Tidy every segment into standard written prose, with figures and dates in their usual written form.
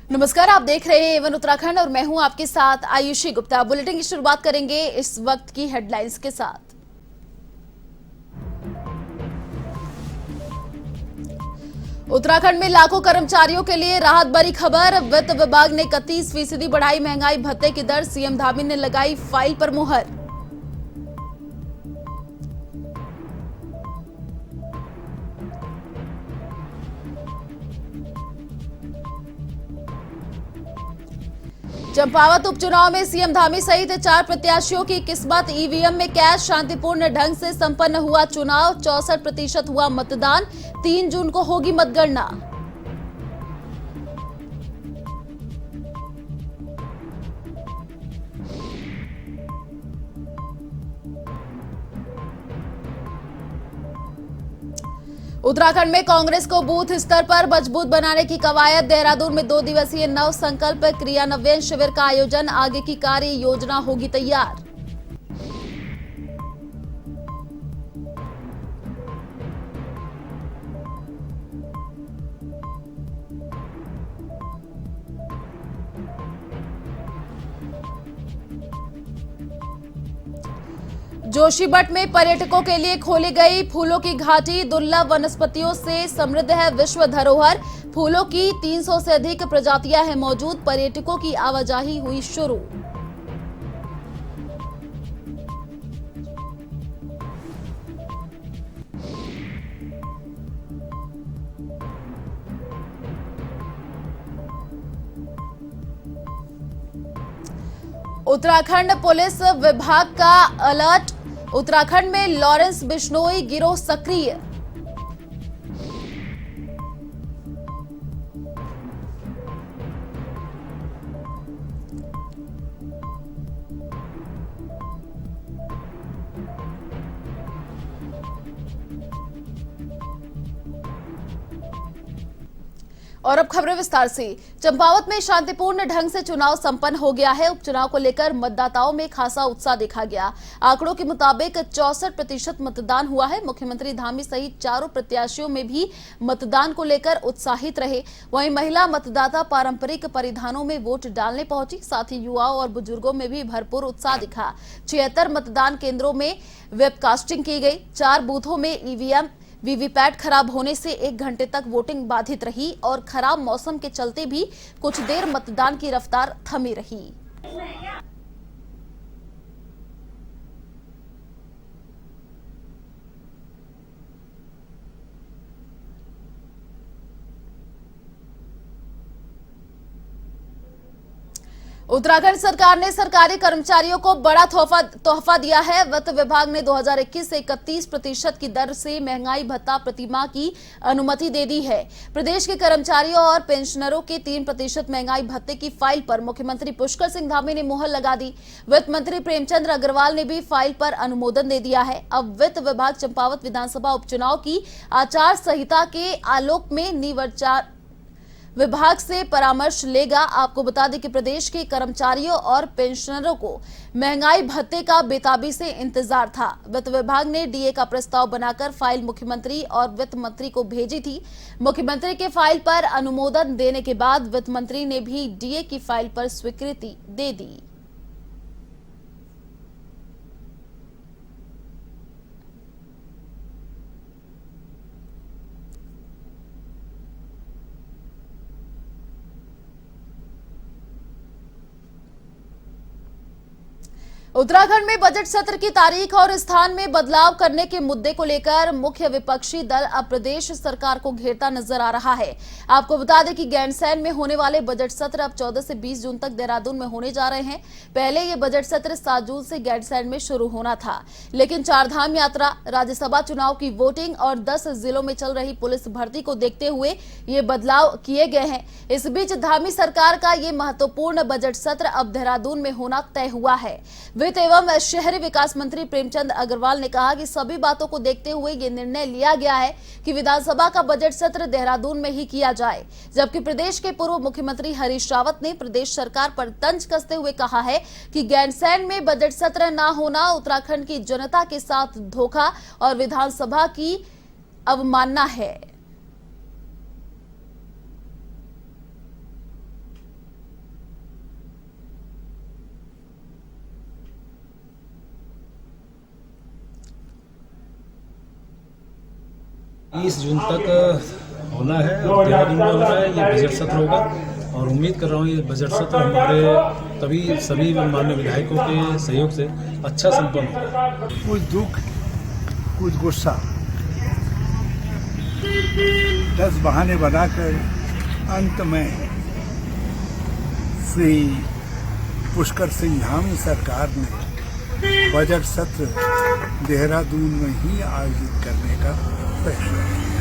नमस्कार, आप देख रहे हैं एवन उत्तराखंड और मैं हूं आपके साथ आयुषी गुप्ता। बुलेटिन की शुरुआत करेंगे इस वक्त की हेडलाइंस के साथ। उत्तराखंड में लाखों कर्मचारियों के लिए राहत भरी खबर। वित्त विभाग ने 31% बढ़ाई महंगाई भत्ते की दर। सीएम धामी ने लगाई फाइल पर मुहर। चंपावत उपचुनाव में सीएम धामी सहित 4 प्रत्याशियों की किस्मत। ईवीएम में कैश। शांतिपूर्ण ढंग से संपन्न हुआ चुनाव। 64% हुआ मतदान। 3 जून को होगी मतगणना। उत्तराखंड में कांग्रेस को बूथ स्तर पर मजबूत बनाने की कवायद। देहरादून में 2 दिवसीय नव संकल्प क्रियान्वयन शिविर का आयोजन। आगे की कार्य योजना होगी तैयार। जोशीमठ में पर्यटकों के लिए खोली गई फूलों की घाटी। दुर्लभ वनस्पतियों से समृद्ध है विश्व धरोहर। फूलों की 300 से अधिक प्रजातियां हैं मौजूद। पर्यटकों की आवाजाही हुई शुरू। उत्तराखंड पुलिस विभाग का अलर्ट। उत्तराखंड में लॉरेंस बिश्नोई गिरोह सक्रिय। और अब खबरें विस्तार से। चंपावत में शांतिपूर्ण ढंग से चुनाव संपन्न हो गया है। उपचुनाव को लेकर मतदाताओं में खासा उत्साह देखा गया। आंकड़ों के मुताबिक 64% मतदान हुआ है। मुख्यमंत्री धामी सहित 4 प्रत्याशियों में भी मतदान को लेकर उत्साहित रहे। वहीं महिला मतदाता पारंपरिक परिधानों में वोट डालने पहुंची। साथ ही युवाओं और बुजुर्गों में भी भरपूर उत्साह दिखा। 76 मतदान केंद्रों में वेबकास्टिंग की गई। 4 बूथों में ईवीएम वीवीपैट खराब होने से 1 घंटे तक वोटिंग बाधित रही और खराब मौसम के चलते भी कुछ देर मतदान की रफ्तार थमी रही। उत्तराखंड सरकार ने सरकारी कर्मचारियों को बड़ा तोहफा दिया है। वित्त विभाग ने 2021 से 31% की दर से महंगाई भत्ता प्रतिमाह की अनुमति दे दी है। प्रदेश के कर्मचारियों और पेंशनरों के 3% महंगाई भत्ते की फाइल पर मुख्यमंत्री पुष्कर सिंह धामी ने मुहर लगा दी। वित्त मंत्री प्रेमचंद अग्रवाल ने भी फाइल पर अनुमोदन दे दिया है। अब वित्त विभाग चंपावत विधानसभा उपचुनाव की आचार संहिता के आलोक में निवर्चार विभाग से परामर्श लेगा। आपको बता दें कि प्रदेश के कर्मचारियों और पेंशनरों को महंगाई भत्ते का बेताबी से इंतजार था। वित्त विभाग ने डीए का प्रस्ताव बनाकर फाइल मुख्यमंत्री और वित्त मंत्री को भेजी थी। मुख्यमंत्री के फाइल पर अनुमोदन देने के बाद वित्त मंत्री ने भी डीए की फाइल पर स्वीकृति दे दी। उत्तराखंड में बजट सत्र की तारीख और स्थान में बदलाव करने के मुद्दे को लेकर मुख्य विपक्षी दल अब प्रदेश सरकार को घेरता नजर आ रहा है। आपको बता दें कि गैंडसैन में होने वाले बजट सत्र अब 14 से 20 जून तक देहरादून में होने जा रहे हैं। पहले ये बजट सत्र 7 जून से गैंडसैन में शुरू होना था, लेकिन चारधाम यात्रा, राज्यसभा चुनाव की वोटिंग और 10 जिलों में चल रही पुलिस भर्ती को देखते हुए ये बदलाव किए गए हैं। इस बीच धामी सरकार का ये महत्वपूर्ण बजट सत्र अब देहरादून में होना तय हुआ है। वित्त एवं शहरी विकास मंत्री प्रेमचंद अग्रवाल ने कहा कि सभी बातों को देखते हुए ये निर्णय लिया गया है कि विधानसभा का बजट सत्र देहरादून में ही किया जाए। जबकि प्रदेश के पूर्व मुख्यमंत्री हरीश रावत ने प्रदेश सरकार पर तंज कसते हुए कहा है कि गैंडसैन में बजट सत्र न होना उत्तराखंड की जनता के साथ धोखा और विधानसभा की अवमानना है। 30 जून तक होना है और देहरादून में होना है। ये बजट सत्र होगा और उम्मीद कर रहा हूँ ये बजट सत्र हमारे सभी माननीय विधायकों के सहयोग से अच्छा संपन्न होगा। कुछ दुख, कुछ गुस्सा, 10 बहाने बनाकर अंत में श्री पुष्कर सिंह धामी सरकार ने बजट सत्र देहरादून में ही आयोजित करने का फैसला किया।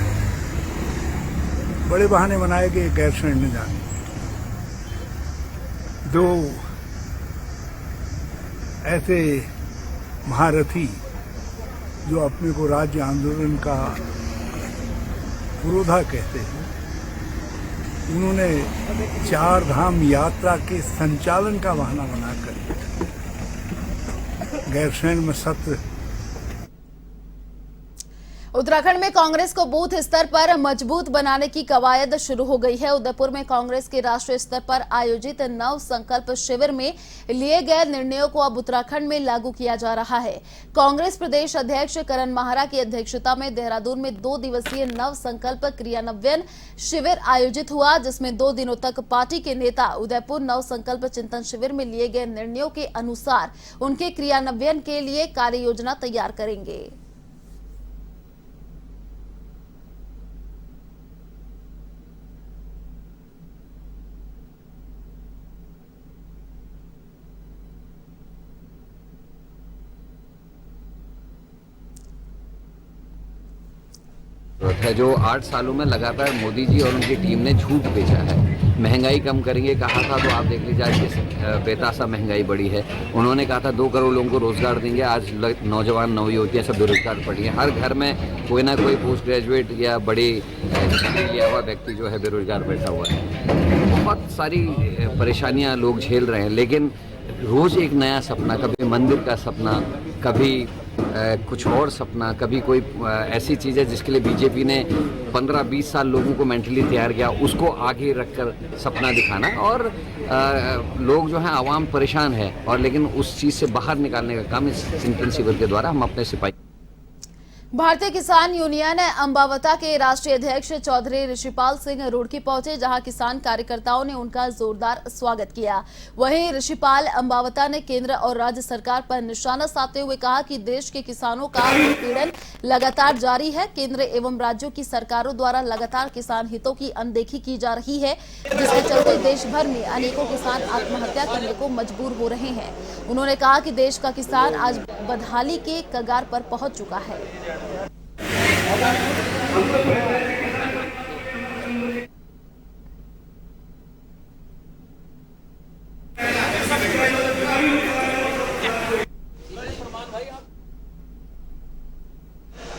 बड़े बहाने बनाए गए गैर संविधान। 2 ऐसे महारथी जो अपने को राज्य आंदोलन का पुरोधा कहते हैं, उन्होंने 4 धाम यात्रा के संचालन का बहाना बनाकर गैरसैंण में सत्र। उत्तराखंड में कांग्रेस को बूथ स्तर पर मजबूत बनाने की कवायद शुरू हो गई है। उदयपुर में कांग्रेस के राष्ट्रीय स्तर पर आयोजित नव संकल्प शिविर में लिए गए निर्णयों को अब उत्तराखंड में लागू किया जा रहा है। कांग्रेस प्रदेश अध्यक्ष करण माहरा की अध्यक्षता में देहरादून में 2 दिवसीय नव संकल्प क्रियान्वयन शिविर आयोजित हुआ, जिसमें 2 दिनों तक पार्टी के नेता उदयपुर नव संकल्प चिंतन शिविर में लिए गए निर्णयों के अनुसार उनके क्रियान्वयन के लिए कार्य योजना तैयार करेंगे। है जो 8 सालों में लगातार मोदी जी और उनकी टीम ने झूठ बेचा है। महंगाई कम करेंगे कहा था, तो आप देख लीजिए आज किस बेतासा महंगाई बढ़ी है। उन्होंने कहा था 2 करोड़ लोगों को रोजगार देंगे, आज नौजवान नवयुवतियां सब बेरोजगार पड़ी हैं। हर घर में कोई ना कोई पोस्ट ग्रेजुएट या बड़ी डिग्री लिया हुआ व्यक्ति जो है बेरोजगार बैठा हुआ है। बहुत सारी परेशानियां लोग झेल रहे हैं, लेकिन रोज एक नया सपना, कभी मंदिर का सपना, कभी कुछ और सपना, कभी कोई ऐसी चीज़ है जिसके लिए बीजेपी ने 15-20 साल लोगों को मेंटली तैयार किया, उसको आगे रखकर सपना दिखाना। और लोग जो हैं आवाम परेशान है, और लेकिन उस चीज़ से बाहर निकालने का काम इस चिंतन शिविर के द्वारा हम अपने सिपाही। भारतीय किसान यूनियन अंबावता के राष्ट्रीय अध्यक्ष चौधरी ऋषिपाल सिंह रुड़की पहुंचे, जहां किसान कार्यकर्ताओं ने उनका जोरदार स्वागत किया। वहीं ऋषिपाल अंबावता ने केंद्र और राज्य सरकार पर निशाना साधते हुए कहा कि देश के किसानों का उत्पीड़न लगातार जारी है। केंद्र एवं राज्यों की सरकारों द्वारा लगातार किसान हितों की अनदेखी की जा रही है, जिसके चलते देश भर में अनेकों किसान आत्महत्या करने को मजबूर हो रहे हैं। उन्होंने कहा कि देश का किसान आज बदहाली के कगार पर पहुंच चुका है।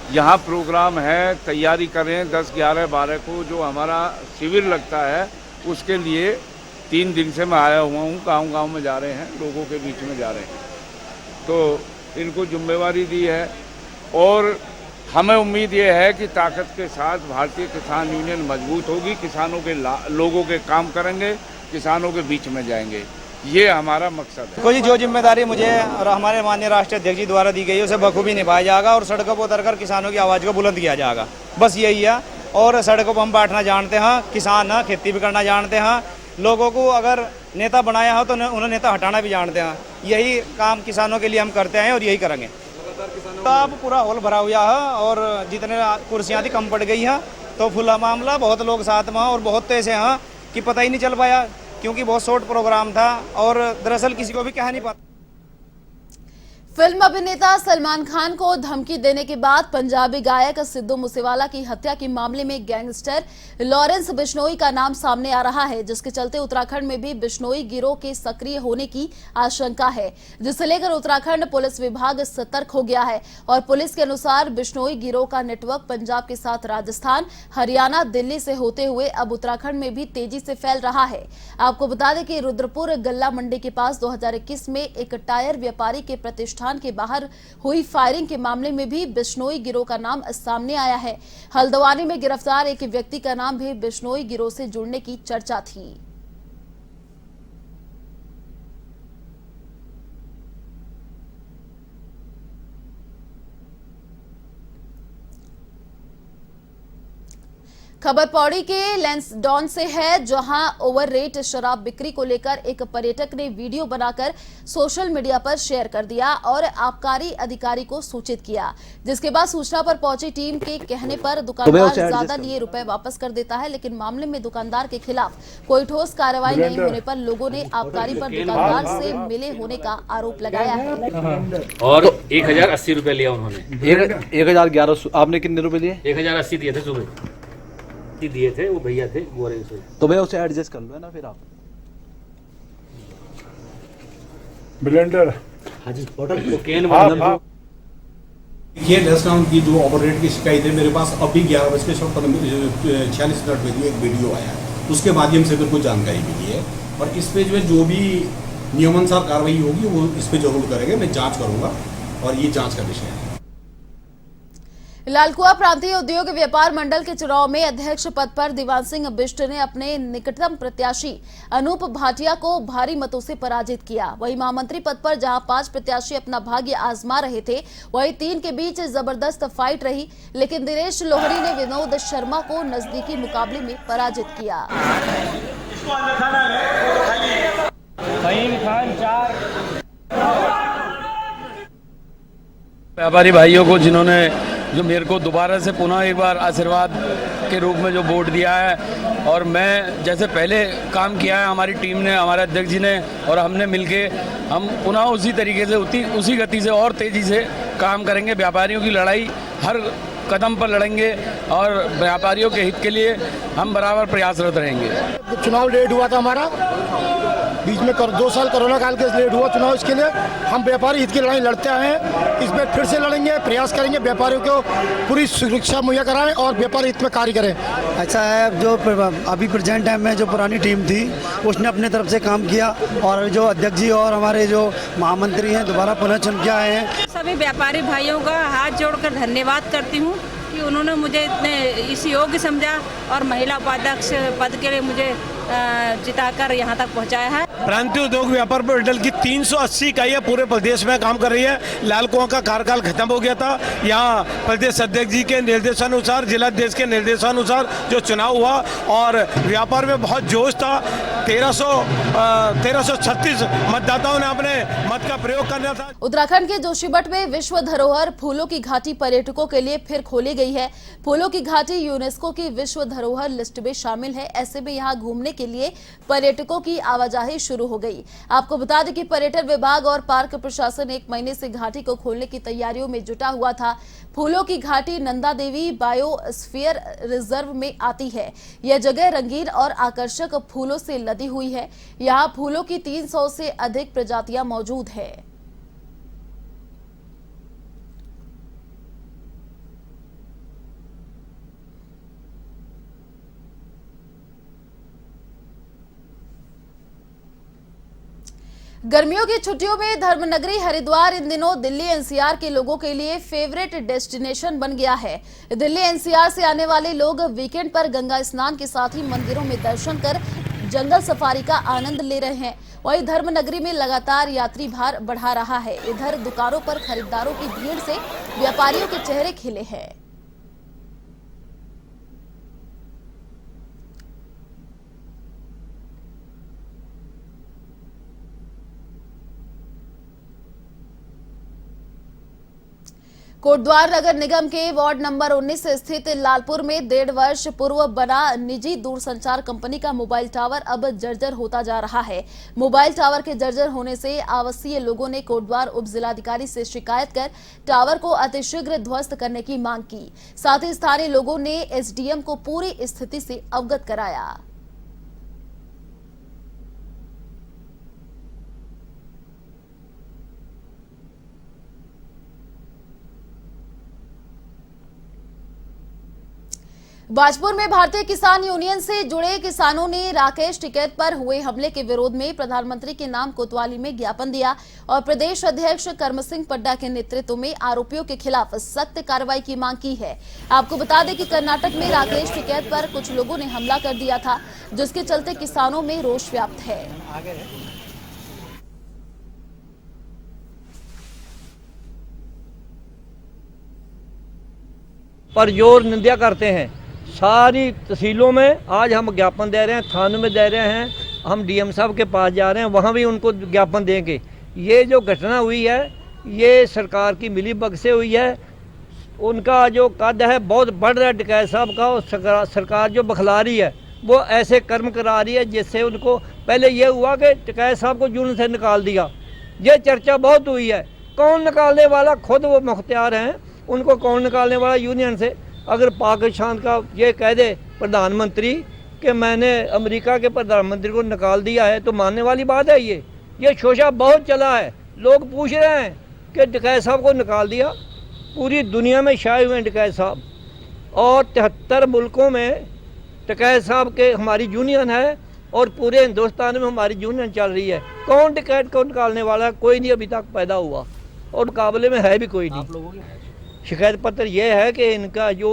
यहाँ प्रोग्राम है, तैयारी करें। 10, 11, 12 को जो हमारा शिविर लगता है, उसके लिए 3 दिन से मैं आया हुआ हूँ। गांव-गांव में जा रहे हैं, लोगों के बीच में जा रहे हैं, तो इनको जिम्मेवारी दी है। और हमें उम्मीद ये है कि ताकत के साथ भारतीय किसान यूनियन मजबूत होगी। किसानों के लोगों के काम करेंगे, किसानों के बीच में जाएंगे, ये हमारा मकसद है। कोई जो जिम्मेदारी मुझे और हमारे माननीय राष्ट्रीय अध्यक्ष जी द्वारा दी गई है, उसे बखूबी निभाया जाएगा और सड़कों पर उतरकर किसानों की आवाज़ को बुलंद किया जाएगा। बस यही है। और सड़कों पर हम बैठना जानते हैं, किसान हैं, खेती भी करना जानते हैं। लोगों को अगर नेता बनाया हो तो उन्हें नेता हटाना भी जानते हैं। यही काम किसानों के लिए हम करते हैं और यही करेंगे। तो अब पूरा हॉल भरा हुआ है और जितने कुर्सियाँ थी कम पड़ गई हैं, तो फुला मामला, बहुत लोग साथ में और बहुत ऐसे हैं कि पता ही नहीं चल पाया, क्योंकि बहुत शॉर्ट प्रोग्राम था और दरअसल किसी को भी कह नहीं पाता। फिल्म अभिनेता सलमान खान को धमकी देने के बाद पंजाबी गायक सिद्धू मूसेवाला की हत्या के मामले में गैंगस्टर लॉरेंस बिश्नोई का नाम सामने आ रहा है, जिसके चलते उत्तराखंड में भी बिश्नोई गिरोह के सक्रिय होने की आशंका है, जिसे लेकर उत्तराखंड पुलिस विभाग सतर्क हो गया है। और पुलिस के अनुसार बिश्नोई गिरोह का नेटवर्क पंजाब के साथ राजस्थान, हरियाणा, दिल्ली से होते हुए अब उत्तराखंड में भी तेजी से फैल रहा है। आपको बता दें कि रुद्रपुर गल्ला मंडी के पास 2021 में एक टायर व्यापारी के प्रतिष्ठान के बाहर हुई फायरिंग के मामले में भी बिश्नोई गिरोह का नाम सामने आया है। हल्द्वानी में गिरफ्तार एक व्यक्ति का नाम भी बिश्नोई गिरोह से जुड़ने की चर्चा थी। खबर पौड़ी के लैंसडॉन से है, जहां ओवर रेट शराब बिक्री को लेकर एक पर्यटक ने वीडियो बनाकर सोशल मीडिया पर शेयर कर दिया और आबकारी अधिकारी को सूचित किया, जिसके बाद सूचना पर पहुंची टीम के कहने पर दुकानदार ज्यादा लिए रुपए वापस कर देता है। लेकिन मामले में दुकानदार के खिलाफ कोई ठोस कार्रवाई नहीं होने पर लोगों ने आबकारी पर दुकानदार से मिले होने का आरोप लगाया है। और 1080 रुपए लिया उन्होंने। 1011। आपने कितने रुपए लिए? 1080 दिए थे, सुबह दिए थे, वो भैया थे गोरे से। तो भैया उसे एडजस्ट कर लो ना फिर आप। ब्लेंडर ये डिस्काउंट की जो ओवर रेट की शिकायत है मेरे पास अभी 11:46 बजे एक वीडियो आया है, उसके माध्यम से मेरे को जानकारी मिली है और इस पे जो भी नियमानुसार कार्रवाई होगी वो इस पे जरूर करेंगे। मैं जांच करूंगा और ये जांच का विषय है। लालकुआ प्रांतीय उद्योग व्यापार मंडल के चुनाव में अध्यक्ष पद पर दीवान सिंह बिष्ट ने अपने निकटतम प्रत्याशी अनूप भाटिया को भारी मतों से पराजित किया। वहीं महामंत्री पद पर जहां 5 प्रत्याशी अपना भाग्य आजमा रहे थे, वहीं 3 के बीच जबरदस्त फाइट रही, लेकिन दिनेश लोहड़ी ने विनोद शर्मा को नजदीकी मुकाबले में पराजित किया। व्यापारी भाइयों को जिन्होंने जो मेरे को दोबारा से पुनः एक बार आशीर्वाद के रूप में जो वोट दिया है, और मैं जैसे पहले काम किया है हमारी टीम ने, हमारे अध्यक्ष जी ने और हमने मिलके हम पुनः उसी तरीके से उसी गति से और तेज़ी से काम करेंगे। व्यापारियों की लड़ाई हर कदम पर लड़ेंगे और व्यापारियों के हित के लिए हम बराबर प्रयासरत रहेंगे। चुनाव लेट हुआ था हमारा, बीच में 2 साल कोरोना काल के लेट हुआ चुनाव, इसके लिए हम व्यापारी हित की लड़ाई लड़ते आए हैं। इस बार फिर से लड़ेंगे, प्रयास करेंगे व्यापारियों को पूरी सुरक्षा मुहैया कराएं और व्यापारी हित में कार्य करें। अच्छा है, जो अभी प्रेजेंट टाइम में जो पुरानी टीम थी उसने अपने तरफ से काम किया और जो अध्यक्ष जी और हमारे जो महामंत्री हैं दोबारा पुनः चुन के आए हैं। सभी व्यापारी भाइयों का हाथ जोड़कर धन्यवाद करती हूँ कि उन्होंने मुझे इतने इस योग्य समझा और महिला उपाध्यक्ष पद के लिए मुझे जिताकर यहाँ तक पहुँचाया है। प्रांतीय उद्योग व्यापार मंडल की 380 इकाइयाँ पूरे प्रदेश में काम कर रही है। लालकुआ का कार्यकाल खत्म हो गया था, यहाँ प्रदेश अध्यक्ष जी के निर्देशानुसार, जिलाध्यक्ष के निर्देशानुसार जो चुनाव हुआ और व्यापार में बहुत जोश था। 1336 मतदाताओं ने अपने मत का प्रयोग करना था। उत्तराखंड के जोशीमठ में विश्व धरोहर फूलों की घाटी पर्यटकों के लिए फिर खोली गई है। फूलों की घाटी यूनेस्को की विश्व धरोहर लिस्ट में शामिल है। ऐसे में यहाँ घूमने के लिए पर्यटकों की आवाजाही शुरू हो गई। आपको बता दें कि पर्यटन विभाग और पार्क प्रशासन 1 महीने से घाटी को खोलने की तैयारियों में जुटा हुआ था। फूलों की घाटी नंदा देवी बायोस्फीयर रिजर्व में आती है। यह जगह रंगीन और आकर्षक फूलों से लदी हुई है। यहाँ फूलों की 300 से अधिक प्रजातियां मौजूद है। गर्मियों की छुट्टियों में धर्मनगरी हरिद्वार इन दिनों दिल्ली एनसीआर के लोगों के लिए फेवरेट डेस्टिनेशन बन गया है। दिल्ली एनसीआर से आने वाले लोग वीकेंड पर गंगा स्नान के साथ ही मंदिरों में दर्शन कर जंगल सफारी का आनंद ले रहे हैं। वहीं धर्मनगरी में लगातार यात्री भार बढ़ा रहा है। इधर दुकानों पर खरीदारों की भीड़ से व्यापारियों के चेहरे खिले हैं। कोटद्वार नगर निगम के वार्ड नंबर 19 स्थित लालपुर में 1.5 वर्ष पूर्व बना निजी दूरसंचार कंपनी का मोबाइल टावर अब जर्जर होता जा रहा है। मोबाइल टावर के जर्जर होने से आवासीय लोगों ने कोटद्वार उप जिलाधिकारी से शिकायत कर टावर को अतिशीघ्र ध्वस्त करने की मांग की। साथ ही स्थानीय लोगों ने एसडीएम को पूरी स्थिति से अवगत कराया। बाजपुर में भारतीय किसान यूनियन से जुड़े किसानों ने राकेश टिकैत पर हुए हमले के विरोध में प्रधानमंत्री के नाम कोतवाली में ज्ञापन दिया और प्रदेश अध्यक्ष कर्म सिंह पड्डा के नेतृत्व में आरोपियों के खिलाफ सख्त कार्रवाई की मांग की है। आपको बता दें कि कर्नाटक में राकेश टिकैत पर कुछ लोगों ने हमला कर दिया था, जिसके चलते किसानों में रोष व्याप्त है। पर जोर निंदा करते हैं। सारी तहसीलों में आज हम ज्ञापन दे रहे हैं, थानों में दे रहे हैं, हम डीएम साहब के पास जा रहे हैं, वहाँ भी उनको ज्ञापन देंगे। ये जो घटना हुई है ये सरकार की मिलीभगत से हुई है। उनका जो कद है बहुत बढ़ रहा है डकैत साहब का, और सरकार जो बखला रही है वो ऐसे कर्म करा रही है जिससे उनको पहले ये हुआ कि डकैत साहब को यूनियन से निकाल दिया, ये चर्चा बहुत हुई है। कौन निकालने वाला? खुद वो मुख्तियार हैं, उनको कौन निकालने वाला यूनियन से? अगर पाकिस्तान का ये कह दे प्रधानमंत्री कि मैंने अमेरिका के प्रधानमंत्री को निकाल दिया है तो मानने वाली बात है? ये शोशा बहुत चला है। लोग पूछ रहे हैं कि डकैत साहब को निकाल दिया। पूरी दुनिया में छाए हुए हैं डकैत साहब, और 73 मुल्कों में डकैत साहब के हमारी यूनियन है, और पूरे हिंदुस्तान में हमारी यूनियन चल रही है। कौन डकैत को निकालने वाला है? कोई नहीं अभी तक पैदा हुआ, और मुकाबले में है भी कोई नहीं। आप लोगों की शिकायत पत्र ये है कि इनका जो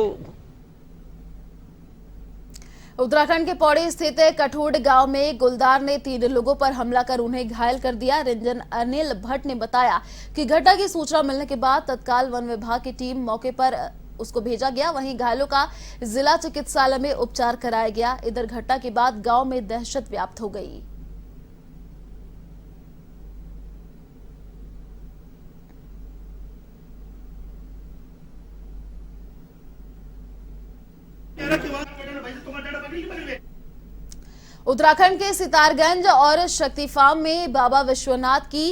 उत्तराखंड के पौड़ी स्थित कठोड गांव में गुलदार ने 3 लोगों पर हमला कर उन्हें घायल कर दिया। रंजन अनिल भट्ट ने बताया कि घटना की सूचना मिलने के बाद तत्काल वन विभाग की टीम मौके पर उसको भेजा गया, वहीं घायलों का जिला चिकित्सालय में उपचार कराया गया। इधर घटना के बाद गांव में दहशत व्याप्त हो गई। उत्तराखंड के सितारगंज और शक्ति फार्म में बाबा विश्वनाथ की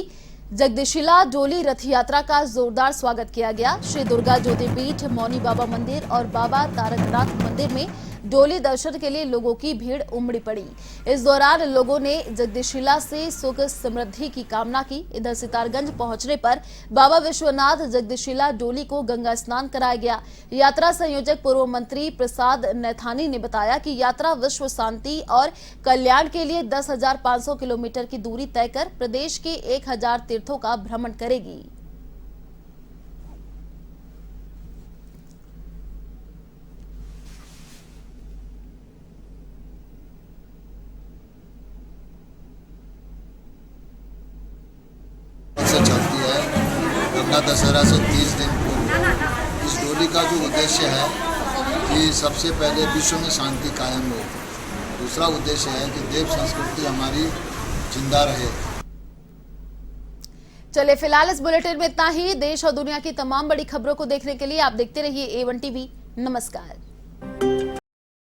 जगदीशिला डोली रथ यात्रा का जोरदार स्वागत किया गया। श्री दुर्गा ज्योतिर्पीठ, मौनी बाबा मंदिर और बाबा तारकनाथ मंदिर में डोली दर्शन के लिए लोगों की भीड़ उमड़ी पड़ी। इस दौरान लोगों ने जगदीशिला से सुख समृद्धि की कामना की। इधर सितारगंज पहुंचने पर बाबा विश्वनाथ जगदीशिला डोली को गंगा स्नान कराया गया। यात्रा संयोजक पूर्व मंत्री प्रसाद नैथानी ने बताया कि यात्रा विश्व शांति और कल्याण के लिए 10,500 किलोमीटर की दूरी तय कर प्रदेश के 1,000 तीर्थों का भ्रमण करेगी। चलती है गंगा दशहरा से 30 दिन पूर्व। इस डोली का जो उद्देश्य है कि सबसे पहले विश्व में शांति कायम हो, दूसरा उद्देश्य है कि देव संस्कृति हमारी जिंदा रहे। चलिए फिलहाल इस बुलेटिन में इतना ही। देश और दुनिया की तमाम बड़ी खबरों को देखने के लिए आप देखते रहिए A1 TV। नमस्कार।